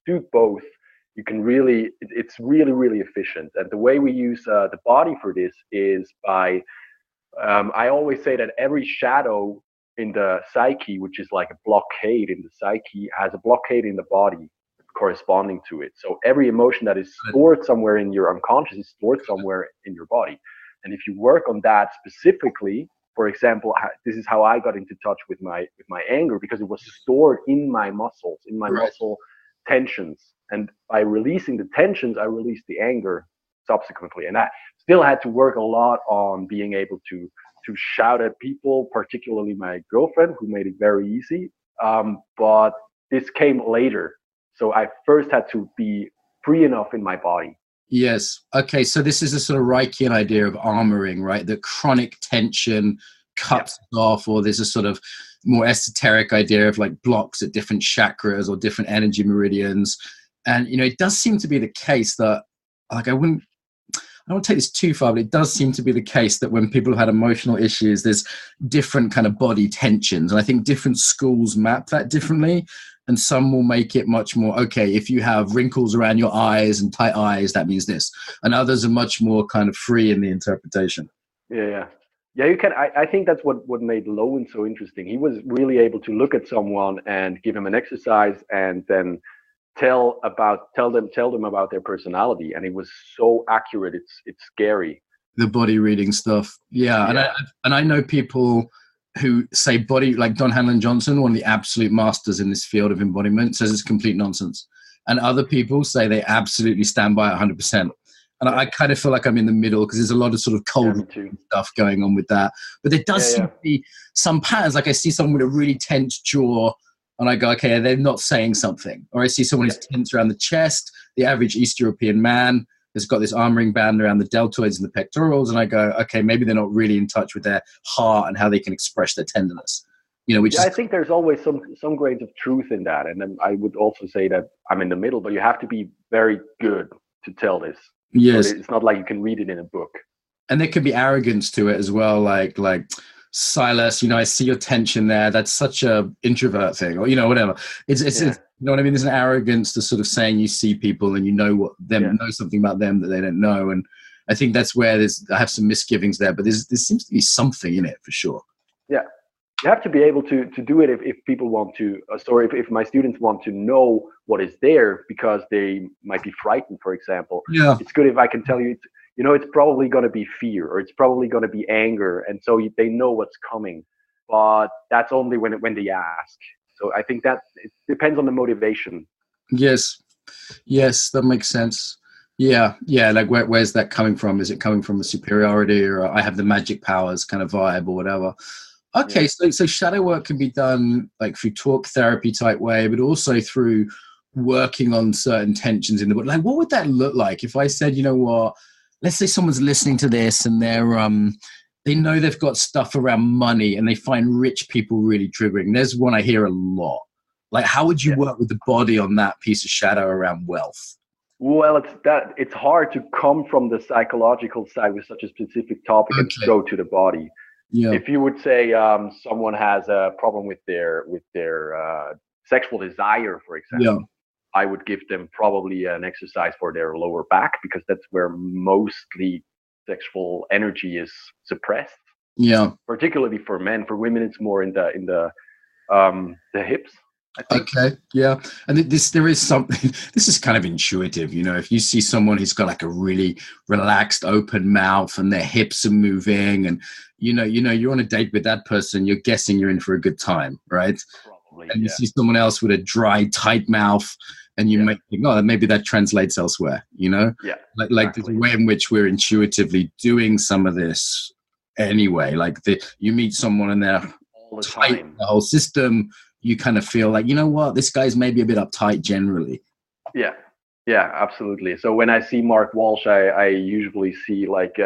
Speaker 2: do both, you can really, it's really, really efficient. And the way we use the body for this is by, I always say that every shadow in the psyche, which is like a blockade in the psyche, has a blockade in the body corresponding to it. So every emotion that is stored somewhere in your unconscious is stored somewhere in your body. And if you work on that specifically, for example, this is how I got into touch with my anger, because it was stored in my muscles, in my muscle tensions. And by releasing the tensions, I released the anger subsequently. And I still had to work a lot on being able to shout at people, particularly my girlfriend, who made it very easy. But this came later. So I first had to be free enough in my body.
Speaker 1: Yes. Okay. So this is a sort of Reichian idea of armoring, right? That chronic tension cuts off, or there's a sort of more esoteric idea of like blocks at different chakras or different energy meridians. And, it does seem to be the case that, like, I don't want to take this too far, but it does seem to be the case that when people have had emotional issues, there's different kind of body tensions. And I think different schools map that differently. And some will make it much more, okay, if you have wrinkles around your eyes and tight eyes, that means this. And others are much more kind of free in the interpretation.
Speaker 2: Yeah, you can. I think that's what made Lowen so interesting. He was really able to look at someone and give him an exercise, and then tell them about their personality, and it was so accurate. It's scary.
Speaker 1: The body reading stuff, yeah. And I know people who say body, like Don Hanlon Johnson, one of the absolute masters in this field of embodiment, says it's complete nonsense. And other people say they absolutely stand by 100%. And I kind of feel like I'm in the middle, because there's a lot of sort of cold stuff going on with that. But there does seem to be some patterns. Like I see someone with a really tense jaw, and I go, okay, they're not saying something. Or I see someone who's tense around the chest. The average East European man has got this armoring band around the deltoids and the pectorals, and I go, okay, maybe they're not really in touch with their heart and how they can express their tenderness.
Speaker 2: I think there's always some grains of truth in that. And then I would also say that I'm in the middle, but you have to be very good to tell this.
Speaker 1: Yes.
Speaker 2: So it's not like you can read it in a book.
Speaker 1: And there can be arrogance to it as well, like Silas, I see your tension there. That's such a introvert thing, or whatever. It's you know what I mean. There's an arrogance to sort of saying you see people and know something about them that they don't know. And I think that's where I have some misgivings there, but there seems to be something in it for sure.
Speaker 2: Yeah, you have to be able to do it if people want to. Or if my students want to know what is there, because they might be frightened, for example.
Speaker 1: Yeah,
Speaker 2: it's good if I can tell you. It's probably going to be fear, or it's probably going to be anger. And so they know what's coming, but that's only when they ask. So I think that it depends on the motivation.
Speaker 1: Yes, that makes sense. Yeah. Like where's that coming from? Is it coming from a superiority, or I have the magic powers kind of vibe, or whatever? Okay, so shadow work can be done like through talk therapy type way, but also through working on certain tensions in the body. Like, what would that look like if I said, what? Let's say someone's listening to this and they know they've got stuff around money, and they find rich people really triggering. There's one I hear a lot. Like, how would you work with the body on that piece of shadow around wealth?
Speaker 2: Well, it's hard to come from the psychological side with such a specific topic and go to the body. Yeah. If you would say someone has a problem with their sexual desire, for example, I would give them probably an exercise for their lower back, because that's where mostly sexual energy is suppressed.
Speaker 1: Yeah.
Speaker 2: Particularly for men. For women, it's more in the hips, I think.
Speaker 1: Okay. Yeah. And there is something, this is kind of intuitive, if you see someone who's got like a really relaxed, open mouth and their hips are moving and, you're on a date with that person, you're guessing you're in for a good time, right?
Speaker 2: Probably,
Speaker 1: and you see someone else with a dry, tight mouth and you might think, oh, maybe that translates elsewhere,
Speaker 2: Yeah.
Speaker 1: Like
Speaker 2: exactly.
Speaker 1: there's a way in which we're intuitively doing some of this anyway. Like you meet someone and they're
Speaker 2: all the
Speaker 1: tight,
Speaker 2: time.
Speaker 1: the whole system, you kind of feel like, what, this guy's maybe a bit uptight generally.
Speaker 2: Yeah, absolutely. So when I see Mark Walsh, I usually see like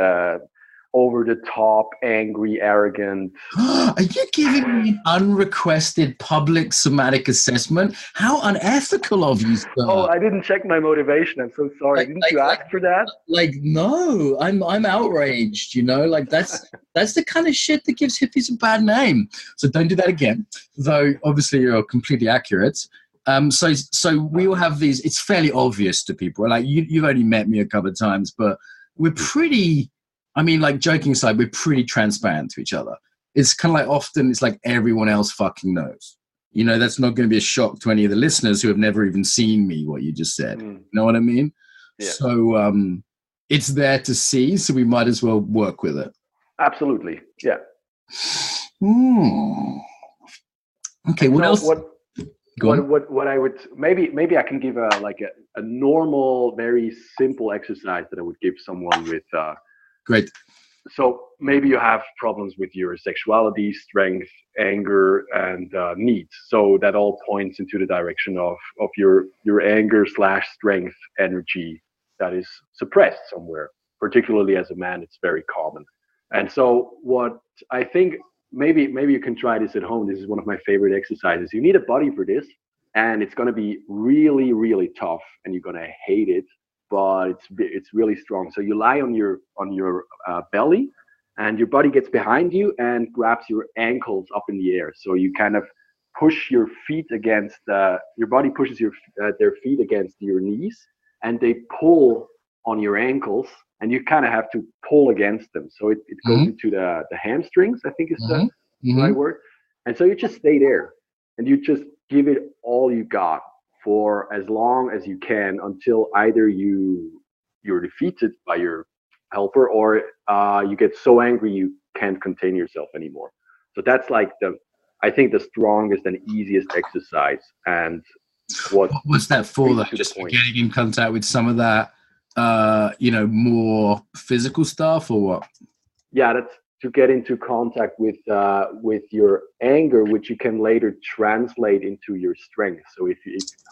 Speaker 2: over the top, angry, arrogant.
Speaker 1: Are you giving me an unrequested public somatic assessment? How unethical of you, sir.
Speaker 2: Oh, I didn't check my motivation. I'm so sorry. Didn't you ask for that?
Speaker 1: No, I'm outraged, Like that's the kind of shit that gives hippies a bad name. So don't do that again. Though obviously you're completely accurate. So we all have these, it's fairly obvious to people. Like you've only met me a couple of times, but we're pretty, like joking aside, we're pretty transparent to each other. It's kind of like often it's like everyone else fucking knows. That's not going to be a shock to any of the listeners who have never even seen me, what you just said. You know what I mean?
Speaker 2: Yeah.
Speaker 1: So it's there to see, so we might as well work with it.
Speaker 2: Absolutely. Yeah.
Speaker 1: Okay, what else?
Speaker 2: What I would maybe I can give a normal, very simple exercise that I would give someone with
Speaker 1: Great.
Speaker 2: So maybe you have problems with your sexuality, strength, anger, and needs. So that all points into the direction of your anger/strength energy that is suppressed somewhere. Particularly as a man, it's very common. And so what I think, maybe you can try this at home. This is one of my favorite exercises. You need a body for this, and it's going to be really, really tough, and you're going to hate it. But it's really strong. So you lie on your belly, and your body gets behind you and grabs your ankles up in the air. So you kind of push your feet against your body pushes their feet against your knees, and they pull on your ankles, and you kind of have to pull against them. So it goes into the hamstrings, I think is the right word. And so you just stay there, and you just give it all you got for as long as you can until either you're defeated by your helper or you get so angry you can't contain yourself anymore. So that's like I think the strongest and easiest exercise. And
Speaker 1: what's that for though? Just for getting in contact with some of that more physical stuff, or what? Yeah,
Speaker 2: that's to get into contact with your anger, which you can later translate into your strength. So if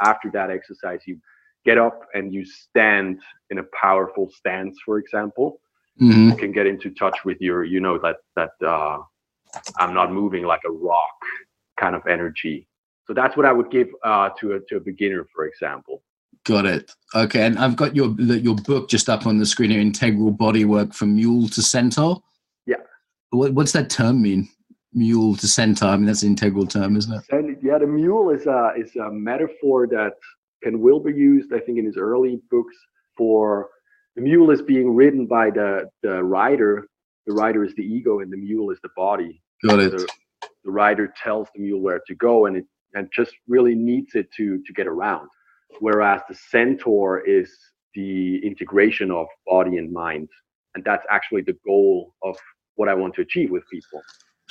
Speaker 2: after that exercise you get up and you stand in a powerful stance, for example, you can get into touch with your, that I'm not moving like a rock kind of energy. So that's what I would give to a beginner, for example.
Speaker 1: Got it. Okay, and I've got your book just up on the screen here, Integral Bodywork from Mule to Centaur.
Speaker 2: Yeah.
Speaker 1: What's that term mean? Mule to centaur. That's an integral term, isn't it?
Speaker 2: Yeah, the mule is a metaphor that Ken Wilber used, I think, in his early books. For the mule is being ridden by the rider. The rider is the ego, and the mule is the body.
Speaker 1: Got it.
Speaker 2: The rider tells the mule where to go, and just really needs it to get around. Whereas the centaur is the integration of body and mind, and that's actually the goal of what I want to achieve with people.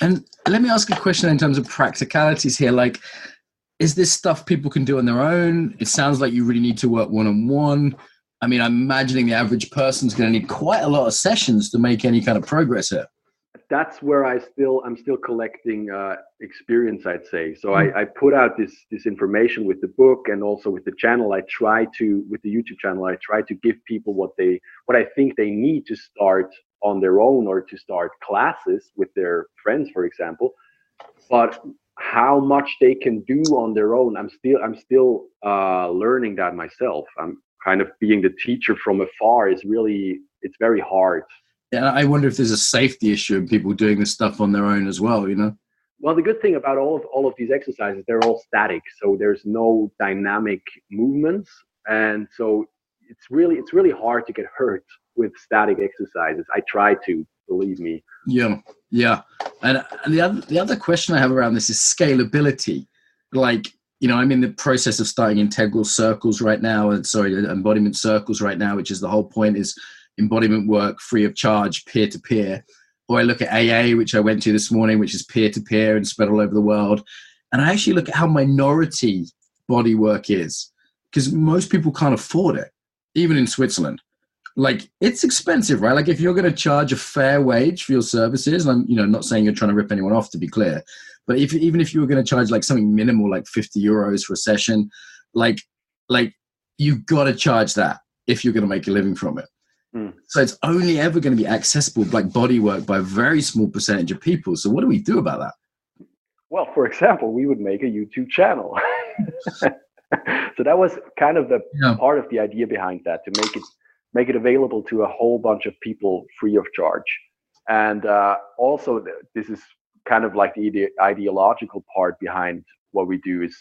Speaker 1: And let me ask a question in terms of practicalities here. Like, is this stuff people can do on their own? It sounds like you really need to work one-on-one. I'm imagining the average person's going to need quite a lot of sessions to make any kind of progress here.
Speaker 2: That's where I'm still collecting experience, I'd say. So I put out this information with the book and also with the channel. With the YouTube channel, I try to give people what I think they need to start on their own or to start classes with their friends, for example. But how much they can do on their own, I'm still learning that myself. I'm kind of being the teacher from afar it's very hard.
Speaker 1: Yeah, I wonder if there's a safety issue in people doing this stuff on their own as well,
Speaker 2: Well, the good thing about all of these exercises, they're all static, so there's no dynamic movements, and so it's really hard to get hurt with static exercises. I try to, believe me.
Speaker 1: Yeah. And the other question I have around this is scalability. Like, I'm in the process of starting embodiment circles right now, which is the whole point, is embodiment work free of charge, peer-to-peer. Or I look at AA, which I went to this morning, which is peer-to-peer and spread all over the world. And I actually look at how minority body work is, because most people can't afford it, even in Switzerland. Like, it's expensive, right? Like, if you're going to charge a fair wage for your services, and I'm not saying you're trying to rip anyone off, to be clear, but even if you were going to charge like something minimal, like 50 euros for a session, like you've got to charge that if you're going to make a living from it. So it's only ever going to be accessible, like body work, by a very small percentage of people. So what do we do about that?
Speaker 2: Well, for example, we would make a YouTube channel. So that was kind of the part of the idea behind that, to make it available to a whole bunch of people free of charge. And also, this is kind of like the ideological part behind what we do, is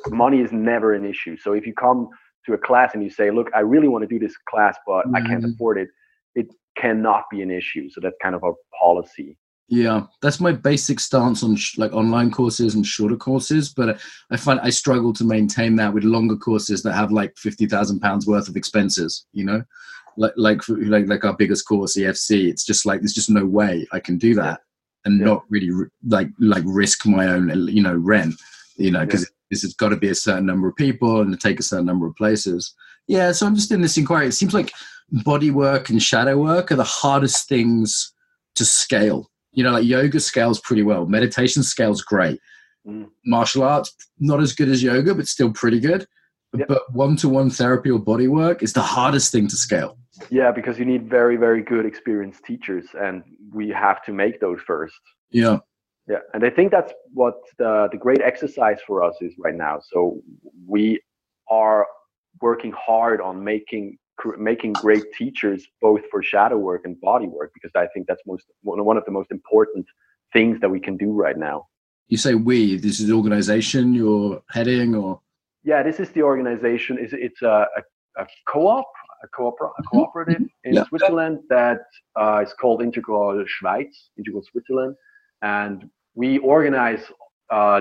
Speaker 2: money is never an issue. So if you come to a class and you say, look, I really want to do this class, but I can't afford it, it cannot be an issue. So that's kind of our policy.
Speaker 1: Yeah, that's my basic stance on like online courses and shorter courses, but I find I struggle to maintain that with longer courses that have like £50,000 worth of expenses. Like our biggest course, EFC. It's just like, there's just no way I can do that and not really like risk my own rent. Because this has got to be a certain number of people and to take a certain number of places. Yeah, so I'm just in this inquiry. It seems like body work and shadow work are the hardest things to scale. Like yoga scales pretty well. Meditation scales great. Martial arts, not as good as yoga, but still pretty good. Yep. But one-to-one therapy or body work is the hardest thing to scale.
Speaker 2: Yeah, because you need very, very good experienced teachers, and we have to make those first.
Speaker 1: Yeah.
Speaker 2: Yeah, and I think that's what the great exercise for us is right now. So we are working hard on making great teachers, both for shadow work and body work, because I think that's one of the most important things that we can do right now.
Speaker 1: You say we, this is the organization you're heading, or?
Speaker 2: Yeah, this is the organization. It's a cooperative in Switzerland that is called Integral Switzerland. And we organize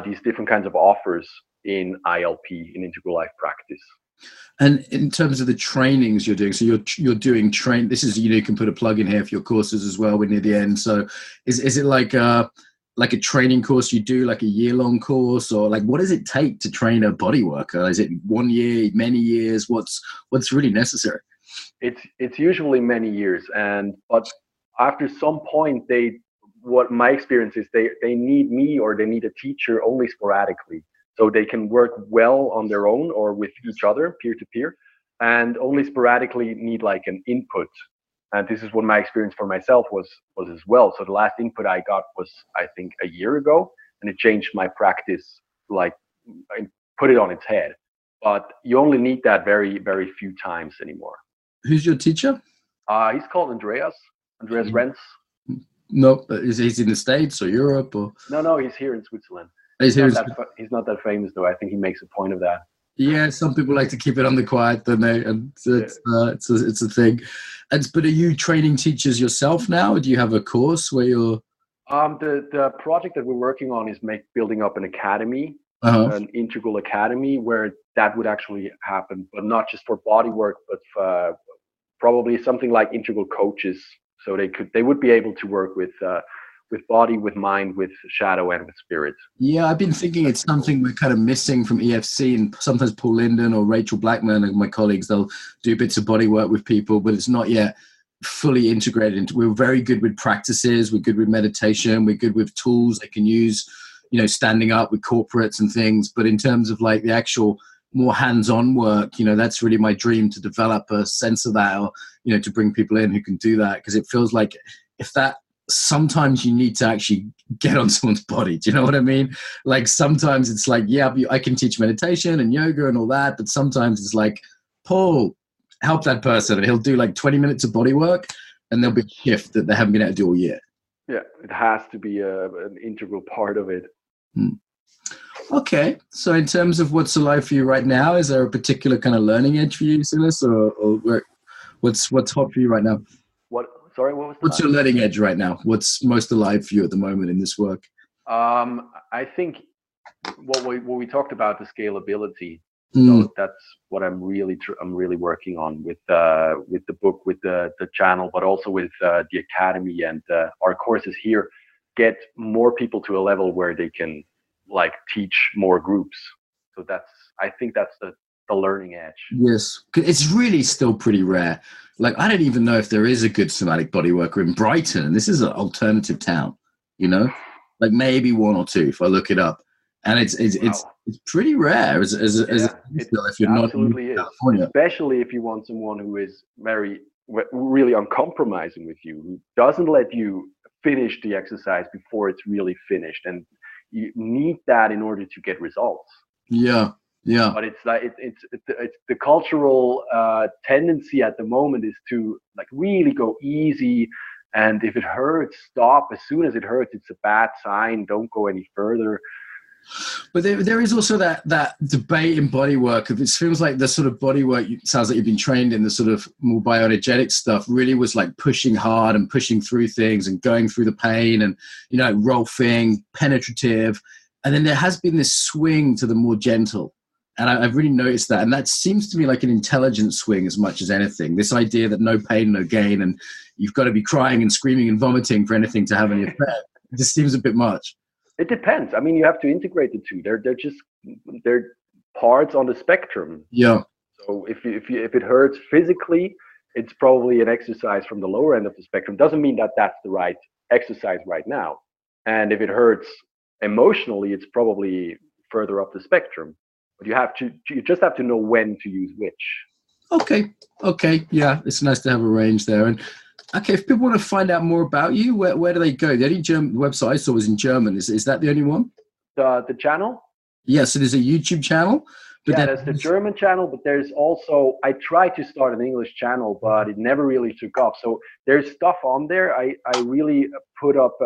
Speaker 2: these different kinds of offers in ILP, in Integral Life Practice.
Speaker 1: And in terms of the trainings you're doing, so you're doing this is, you can put a plug in here for your courses as well. We're near the end. So is it like a training course you do, like a year-long course, or like what does it take to train a body worker? Is it 1 year, many years? What's really necessary?
Speaker 2: It's usually many years, but after some point, what my experience is, they need me, or they need a teacher only sporadically. So they can work well on their own or with each other, peer-to-peer, and only sporadically need like an input. And this is what my experience for myself was as well. So the last input I got was, I think, a year ago, and it changed my practice, like put it on its head. But you only need that very, very few times anymore. Who's
Speaker 1: your teacher?
Speaker 2: He's called Andreas Renz.
Speaker 1: No, he's in the States or Europe, or?
Speaker 2: No, he's here in Switzerland. He's not that famous, though. I think he makes a point of that.
Speaker 1: Yeah, some people like to keep it on the quiet, don't they? And it's a thing. But are you training teachers yourself now? Or do you have a course where you're?
Speaker 2: The project that we're working on is building up an academy, an integral academy, where that would actually happen, but not just for body work, but probably something like integral coaches. So they would be able to work with body, with mind, with shadow, and with spirit.
Speaker 1: Yeah, I've been thinking it's something we're kind of missing from EFC, and sometimes Paul Linden or Rachel Blackman and my colleagues, they'll do bits of body work with people, but it's not yet fully integrated into. We're very good with practices, we're good with meditation, we're good with tools they can use, standing up with corporates and things. But in terms of like the actual more hands-on work, that's really my dream, to develop a sense of that, or, to bring people in who can do that. Because it feels like sometimes you need to actually get on someone's body. Do you know what I mean? Like sometimes it's like, yeah, I can teach meditation and yoga and all that, but sometimes it's like, Paul, help that person, and he'll do like 20 minutes of body work, and there'll be a shift that they haven't been able to do all year.
Speaker 2: Yeah, it has to be an integral part of it.
Speaker 1: Okay, so in terms of what's alive for you right now, is there a particular kind of learning edge for you, Silas, or What's hot for you right now?
Speaker 2: What? Sorry, what was the
Speaker 1: What's your leading edge right now? What's most alive for you at the moment in this work?
Speaker 2: I think what we talked about, the scalability.
Speaker 1: Mm.
Speaker 2: So that's what I'm really working on with the book, with the channel, but also with the academy and our courses here. Get more people to a level where they can like teach more groups. So I think that's the learning edge.
Speaker 1: Yes, it's really still pretty rare. Like, I don't even know if there is a good somatic bodyworker in Brighton, and this is an alternative town, you know, like maybe one or two if I look it up, and it's pretty rare as if you're not in California,
Speaker 2: especially if you want someone who is really uncompromising with you, who doesn't let you finish the exercise before it's really finished, and you need that in order to get results.
Speaker 1: Yeah.
Speaker 2: But it's like it's the cultural tendency at the moment is to like really go easy, and if it hurts, stop. As soon as it hurts, it's a bad sign. Don't go any further.
Speaker 1: But there is also that debate in bodywork. It feels like the sort of bodywork sounds like you've been trained in the sort of more bioenergetic stuff. Really was like pushing hard and pushing through things and going through the pain and rolfing, penetrative, and then there has been this swing to the more gentle. And I've really noticed that. And that seems to me like an intelligent swing as much as anything. This idea that no pain, no gain, and you've got to be crying and screaming and vomiting for anything to have any effect. It just seems a bit much.
Speaker 2: It depends. I mean, you have to integrate the two. They're parts on the spectrum.
Speaker 1: Yeah.
Speaker 2: So if it hurts physically, it's probably an exercise from the lower end of the spectrum. Doesn't mean that that's the right exercise right now. And if it hurts emotionally, it's probably further up the spectrum. But you just have to know when to use which.
Speaker 1: Okay. Yeah, it's nice to have a range there. And okay, if people want to find out more about you, where do they go? The only German website I saw was in German. Is that the only one?
Speaker 2: The channel?
Speaker 1: Yeah, so there's a YouTube channel. But
Speaker 2: there's the German channel, but there's also, I tried to start an English channel, but it never really took off. So there's stuff on there. I really put up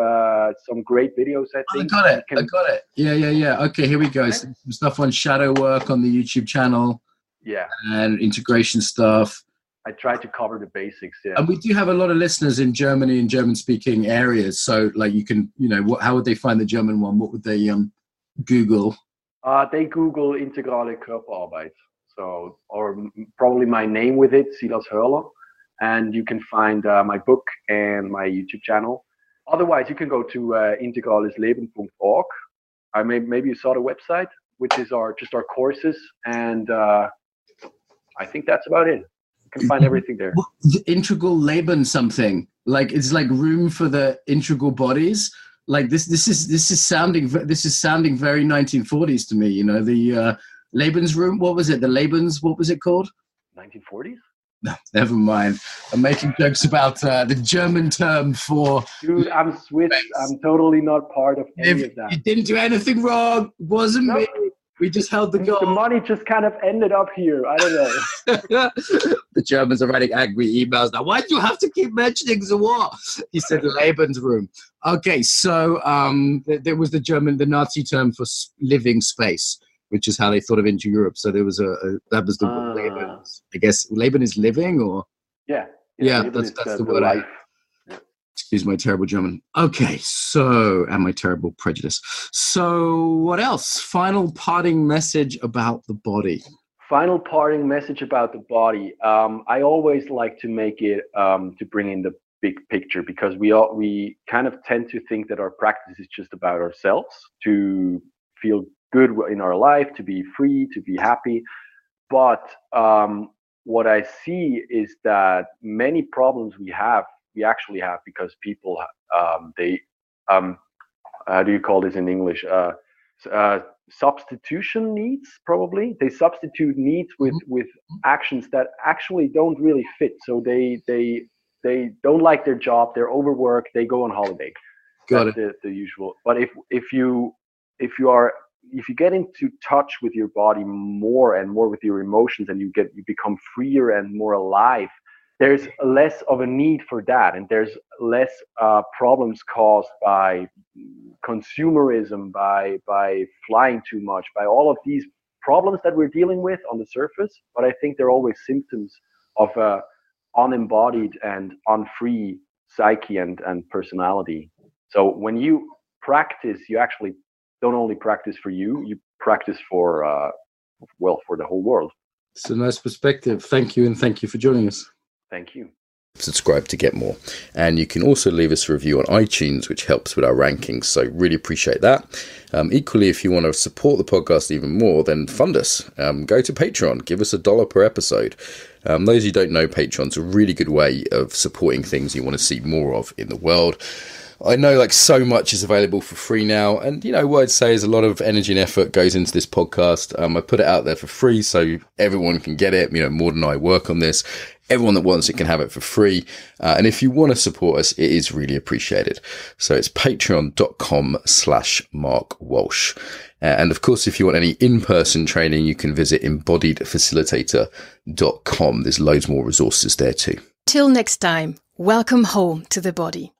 Speaker 2: some great videos, I think.
Speaker 1: I got it. Yeah. Okay, here we go. Okay. Some stuff on shadow work on the YouTube channel.
Speaker 2: Yeah.
Speaker 1: And integration stuff.
Speaker 2: I tried to cover the basics, yeah.
Speaker 1: And we do have a lot of listeners in Germany and German-speaking areas. So, like, you can, how would they find the German one? What would they Google?
Speaker 2: They Google Integrale Körperarbeit. So, or probably my name with it, Silas Hörler. And you can find my book and my YouTube channel. Otherwise, you can go to integralesleben.org. Maybe you saw the website, which is our courses. And I think that's about it. You can find everything there.
Speaker 1: The integral Leben something. Like, it's like room for the integral bodies. Like this is sounding very 1940s to me. The Lebensroom. What was it? The Lebens. What was it called?
Speaker 2: 1940s.
Speaker 1: No, never mind. I'm making jokes about the German term for.
Speaker 2: Dude, I'm Swiss. I'm totally not part of any of that.
Speaker 1: You didn't do anything wrong. It wasn't me. We just held the goal.
Speaker 2: The money just kind of ended up here. I don't know.
Speaker 1: The Germans are writing angry emails now. Why do you have to keep mentioning the war? He said Lebensroom. Okay, so there was the Nazi term for living space, which is how they thought of into Europe. So there was that was the word Leben. I guess Leben is living, or
Speaker 2: yeah,
Speaker 1: that's the word.
Speaker 2: Life.
Speaker 1: Excuse my terrible German. Okay, and my terrible prejudice. So what else? Final parting message about the body.
Speaker 2: Final parting message about the body. I always like to make it to bring in the big picture, because we kind of tend to think that our practice is just about ourselves, to feel good in our life, to be free, to be happy. But what I see is that many problems we actually have because people they how do you call this in English, substitution needs. Probably they substitute needs with actions that actually don't really fit. So they don't like their job, they're overworked, they go on holiday. That's the usual. But if you get into touch with your body more and more, with your emotions, and you become freer and more alive, there's less of a need for that, and there's less problems caused by consumerism, by flying too much, by all of these problems that we're dealing with on the surface. But I think they're always symptoms of unembodied and unfree psyche and personality. So when you practice, you actually don't only practice for you, you practice for the whole world.
Speaker 1: It's a nice perspective. Thank you, and thank you for joining us.
Speaker 2: Thank you.
Speaker 1: Subscribe to get more. And you can also leave us a review on iTunes, which helps with our rankings. So really appreciate that. Equally, if you want to support the podcast even more, then fund us. Go to Patreon. Give us $1 per episode. Those who don't know, Patreon's a really good way of supporting things you want to see more of in the world. I know like so much is available for free now, and you know what I'd say is a lot of energy and effort goes into this podcast. I put it out there for free so everyone can get it. You know, Maud and I work on this. Everyone that wants it can have it for free. And if you want to support us, it is really appreciated. So it's patreon.com/Mark Walsh. And of course, if you want any in-person training, you can visit embodiedfacilitator.com. There's loads more resources there too.
Speaker 3: Till next time, welcome home to the body.